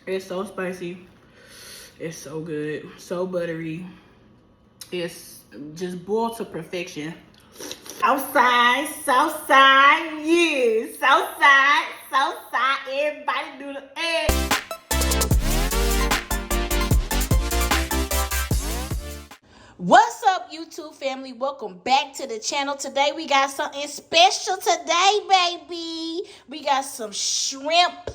It's so spicy. It's so good. So buttery. It's just boiled to perfection. Southside, yeah. Southside, everybody do the egg. What's up, YouTube family? Welcome back to the channel. Today we got something special today, baby. We got some shrimp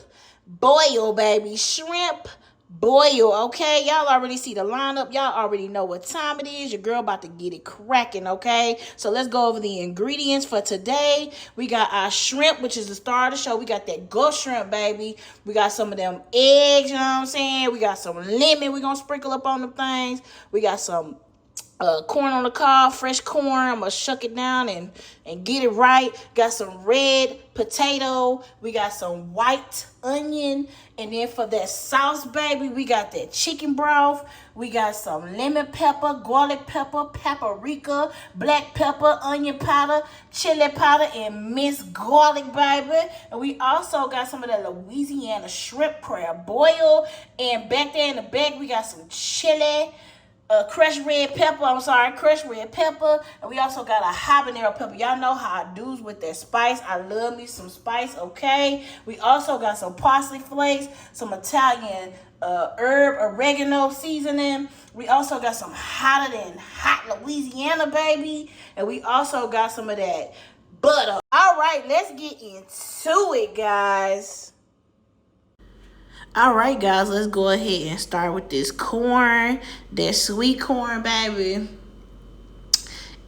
boil, baby. Shrimp boil, okay? Y'all already see the lineup. Y'all already know what time it is. Your girl about to get it cracking, okay? So let's go over the ingredients for today. We got our shrimp, which is the star of the show. We got that ghost shrimp, baby. We got some of them eggs, you know what I'm saying? We got some lemon we're going to sprinkle up on the things. We got some corn on the cob, fresh corn. I'm gonna shuck it down and get it right. Got some red potato. We got some white onion. And then for that sauce, baby, we got that chicken broth. We got some lemon pepper, garlic pepper, paprika, black pepper, onion powder, chili powder, and minced garlic, baby. And we also got some of that Louisiana shrimp crab boil. And back there in the back, we got some chili, crushed red pepper. And we also got a habanero pepper. Y'all know how I do with that spice. I love me some spice, okay? We also got some parsley flakes, some Italian herb oregano seasoning. We also got some hotter than hot Louisiana, baby. And we also got some of that butter. All right, let's get into it, guys. All right, guys, let's go ahead and start with this corn, that sweet corn, baby.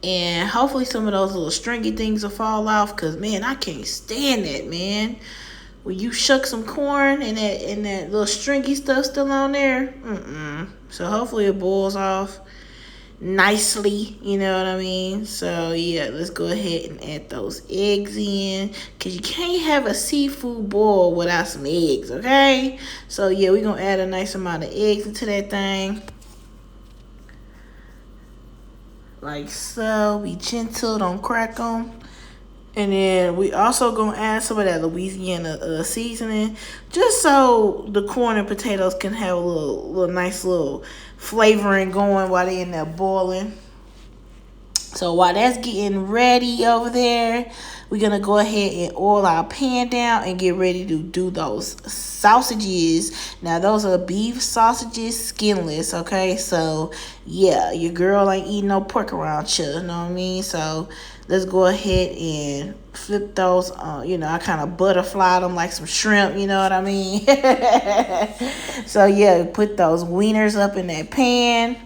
And hopefully some of those little stringy things will fall off, because, man, I can't stand that, man. When you shuck some corn and that little stringy stuff still on there, So hopefully it boils off nicely, you know what I mean? So yeah, let's go ahead and add those eggs in, because you can't have a seafood boil without some eggs, okay? So yeah, we're gonna add a nice amount of eggs into that thing, like so. Be gentle, don't crack them. And then we also gonna add some of that Louisiana seasoning, just so the corn and potatoes can have a little nice little flavoring going while they in there boiling. So while that's getting ready over there, we're gonna go ahead and oil our pan down and get ready to do those sausages. Now those are beef sausages, skinless, okay? So yeah, your girl ain't eating no pork around here, you know what I mean? So let's go ahead and flip those. I kind of butterfly them like some shrimp, you know what I mean? So yeah, put those wieners up in that pan.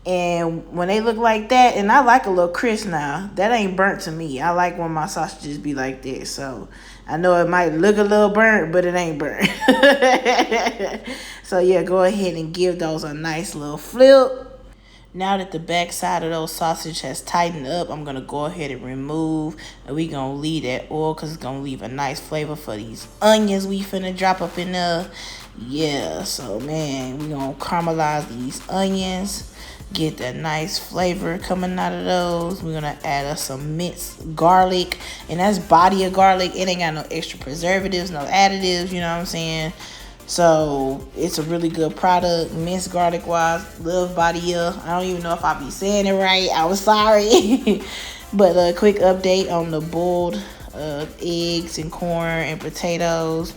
And when they look like that, and I like a little crisp now, that ain't burnt to me. I like when my sausages be like this. So I know it might look a little burnt, but it ain't burnt. So yeah, go ahead and give those a nice little flip. Now that the back side of those sausage has tightened up, I'm going to go ahead and remove. And we going to leave that oil, because it's going to leave a nice flavor for these onions we finna drop up in there. Yeah, so man, we going to caramelize these onions. Get that nice flavor coming out of those. We're going to add us some minced garlic. And that's body of garlic. It ain't got no extra preservatives, no additives, you know what I'm saying? So it's a really good product, minced garlic wise. Love Badia. I don't even know if I be saying it right. I was sorry. But a quick update on the boiled eggs and corn and potatoes.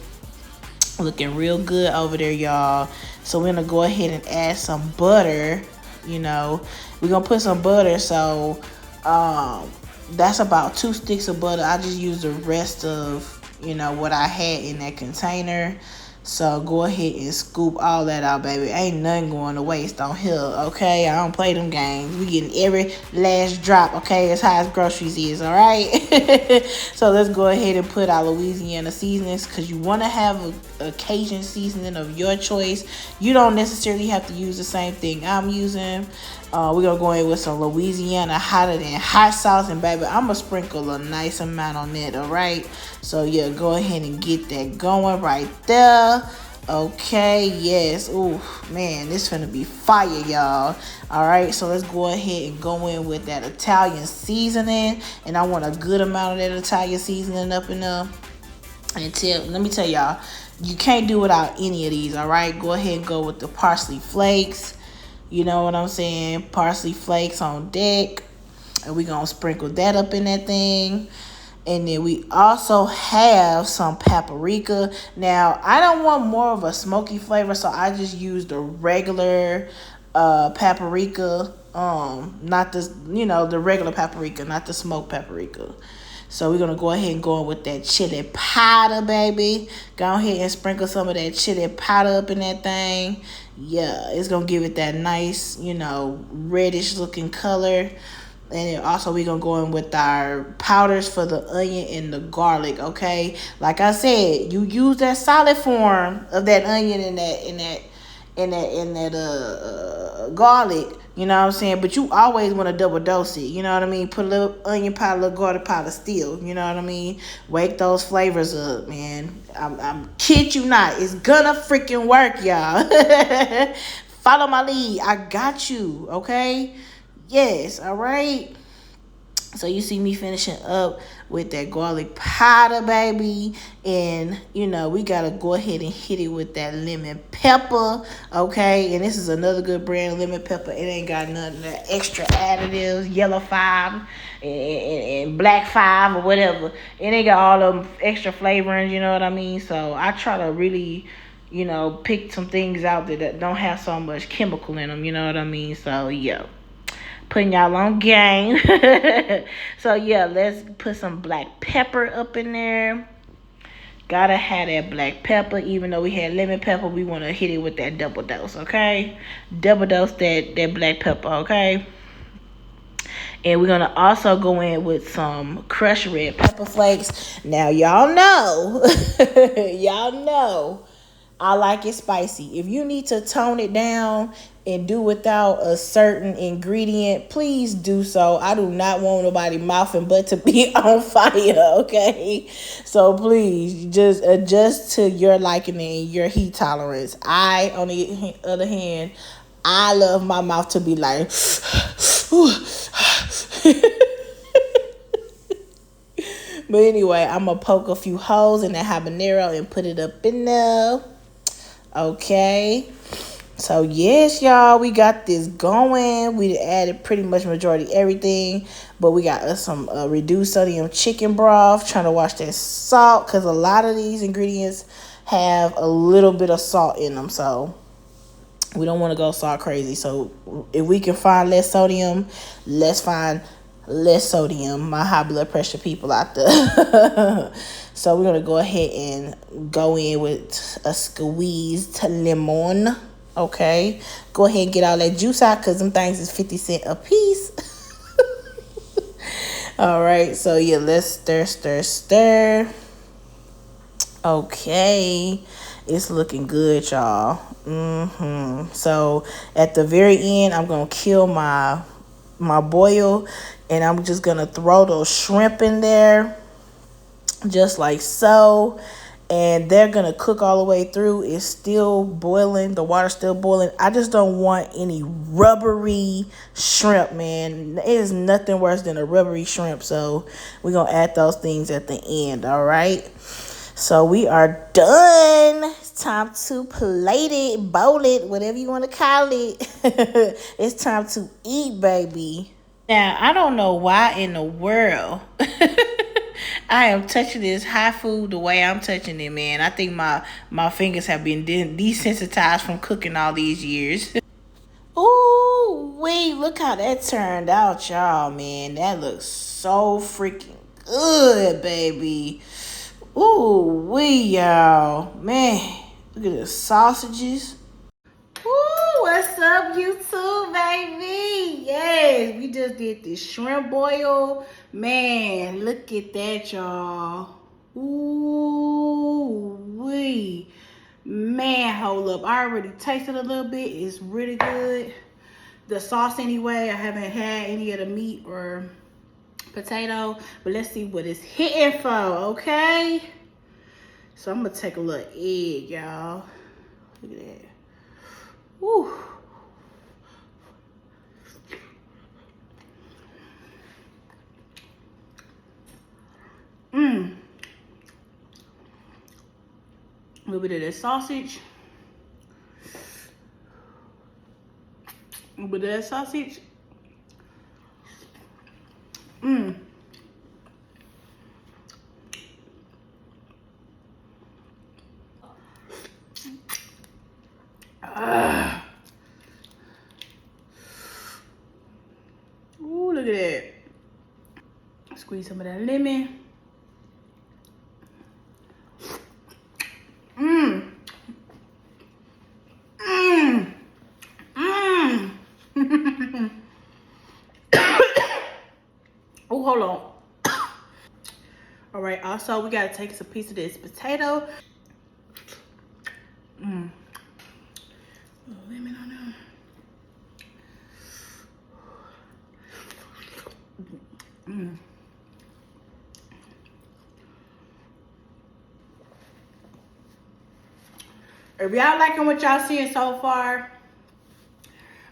Looking real good over there, y'all. So we're gonna go ahead and add some butter. We're gonna put some butter. So that's about 2 sticks of butter. I just used the rest of what I had in that container. So go ahead and scoop all that out, baby. Ain't nothing going to waste on here, okay? I don't play them games. We getting every last drop, okay? As high as groceries is, all right? So let's go ahead and put our Louisiana seasonings, because you want to have a Cajun seasoning of your choice. You don't necessarily have to use the same thing I'm using. We're going to go in with some Louisiana hotter than hot sauce. And, baby, I'm going to sprinkle a nice amount on that, all right? So, yeah, go ahead and get that going right there. Okay, yes. Ooh, man, this finna be fire, y'all. All right, so let's go ahead and go in with that Italian seasoning. And I want a good amount of that Italian seasoning up in there. And let me tell y'all, You can't do without any of these, all right? Go ahead and go with the parsley flakes. You know what I'm saying? Parsley flakes on deck. And we're going to sprinkle that up in that thing. And then we also have some paprika. Now, I don't want more of a smoky flavor, so I just use the regular paprika. Not the, the regular paprika, not the smoked paprika. So we're going to go ahead and go in with that chili powder, baby. Go ahead and sprinkle some of that chili powder up in that thing. Yeah, it's going to give it that nice, reddish looking color. And then also we're going to go in with our powders for the onion and the garlic, okay? Like I said, you use that solid form of that onion and that garlic, you know what I'm saying? But you always want to double dose it, you know what I mean? Put a little onion powder, a little garlic powder still, you know what I mean? Wake those flavors up, man. I'm kid you not. It's gonna freaking work, y'all. Follow my lead. I got you, okay? Yes, all right. So you see me finishing up with that garlic powder, baby. And, we got to go ahead and hit it with that lemon pepper, okay? And this is another good brand of lemon pepper. It ain't got none of that extra additives, yellow 5 and black 5 or whatever. It ain't got all them extra flavorings, you know what I mean? So I try to really, pick some things out that don't have so much chemical in them, you know what I mean? So, yeah. Putting y'all on game. So yeah, let's put some black pepper up in there. Gotta have that black pepper. Even though we had lemon pepper, we want to hit it with that double dose, okay? Double dose that black pepper, okay? And we're gonna also go in with some crushed red pepper flakes. Now y'all know, y'all know I like it spicy. If you need to tone it down and do without a certain ingredient, please do so. I do not want nobody mouth and butt to be on fire, okay? So please just adjust to your liking and your heat tolerance. I, on the other hand, I love my mouth to be like, but anyway, I'm going to poke a few holes in that habanero and put it up in there. Okay, so yes, y'all, we got this going. We added pretty much majority everything, but we got us some reduced sodium chicken broth. Trying to watch that salt because a lot of these ingredients have a little bit of salt in them, so we don't want to go salt crazy. So if we can find less sodium, let's find less sodium. My high blood pressure people out there. So we're gonna go ahead and go in with a squeezed lemon. Okay, go ahead and get all that juice out because them things is 50 cents a piece. All right, so yeah, let's stir. Okay, it's looking good, y'all. So at the very end, I'm gonna kill my boil, and I'm just gonna throw those shrimp in there, just like so. And they're gonna cook all the way through. It's still boiling. The water's still boiling. I just don't want any rubbery shrimp, man. It is nothing worse than a rubbery shrimp. So we're gonna add those things at the end. All right. So we are done. It's time to plate it, bowl it, whatever you want to call it. It's time to eat, baby. Now, I don't know why in the world I am touching this hot food the way I'm touching it, man. I think my fingers have been desensitized from cooking all these years. Ooh, wait, look how that turned out, y'all, man. That looks so freaking good, baby. Ooh, y'all. Man, look at the sausages. Ooh, what's up, YouTube, baby? Yes, we just did this shrimp boil. Man, look at that, y'all. Ooh, wee. Man, hold up. I already tasted a little bit. It's really good. The sauce, anyway, I haven't had any of the meat or potato. But let's see what it's hitting for, okay? So I'm going to take a little egg, y'all. Look at that. Woo. A little bit of that sausage. A little bit of that sausage. Mmm. Ooh, look at that. Squeeze some of that lemon. Mmm. Mmm. Mmm. Oh, hold on. All right, also we gotta take some piece of this potato. Mmm. A little lemon on there. Mmm. If y'all liking what y'all seeing so far,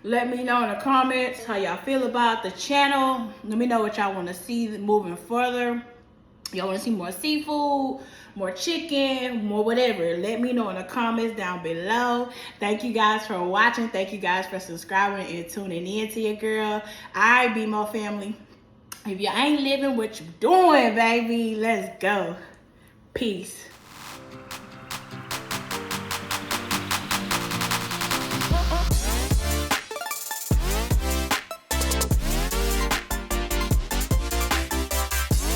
let me know in the comments how y'all feel about the channel. Let me know what y'all want to see moving further. Y'all want to see more seafood, more chicken, more whatever. Let me know in the comments down below. Thank you guys for watching. Thank you guys for subscribing and tuning in to your girl. I be more family. If you ain't living what you doing, baby, let's go. Peace.